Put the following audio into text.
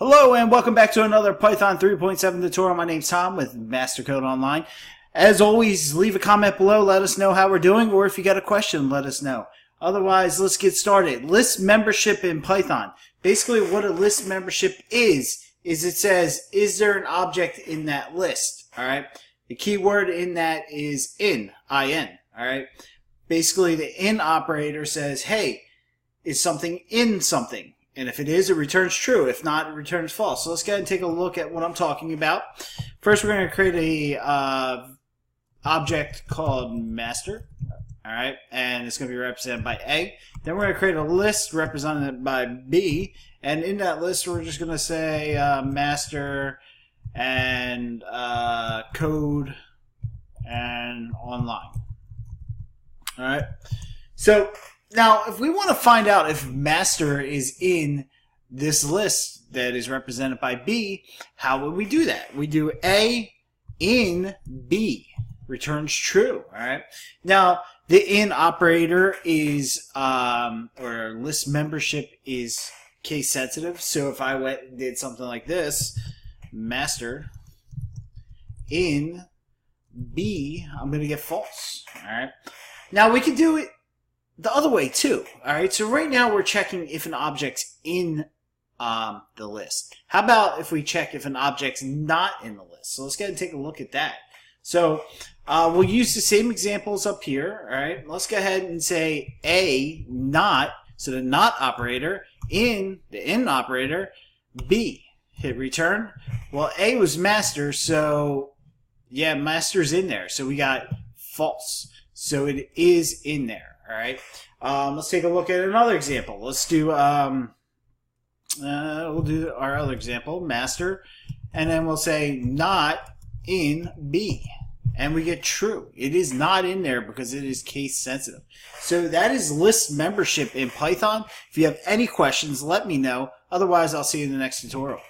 Hello and welcome back to another Python 3.7 tutorial. My name's Tom with MasterCode Online. As always, leave a comment below, let us know how we're doing, or if you got a question, let us know. Otherwise, let's get started. List membership in Python. Basically what a list membership is it says, is there an object in that list? Alright. The key word in that is in, I-N. Alright. Basically the in operator says, hey, is something in something? And if it is, it returns true. If not, it returns false. So let's go ahead and take a look at what I'm talking about. First, we're going to create a object called master. All right, and it's going to be represented by A. Then we're going to create a list represented by B. And in that list, we're just going to say master and code and online. All right, so now, if we want to find out if master is in this list that is represented by B, how would we do that? We do A in B, returns true. All right. Now, the in operator is, or list membership is case sensitive. So if I went and did something like this, master in B, I'm going to get false. All right. Now, we can do it the other way too. Alright, so right now we're checking if an object's in the list. How about if we check if an object's not in the list? So let's go ahead and take a look at that. So we'll use the same examples up here. Alright, let's go ahead and say A not, so the not operator, in the in operator, B. Hit return. Well, A was master, so yeah, master's in there. So we got false. So it is in there. All right. Let's take a look at another example. Let's do we'll do our other example, master, and then we'll say not in B, and we get true. It is not in there because it is case sensitive. So that is list membership in Python. If you have any questions, let me know. Otherwise, I'll see you in the next tutorial.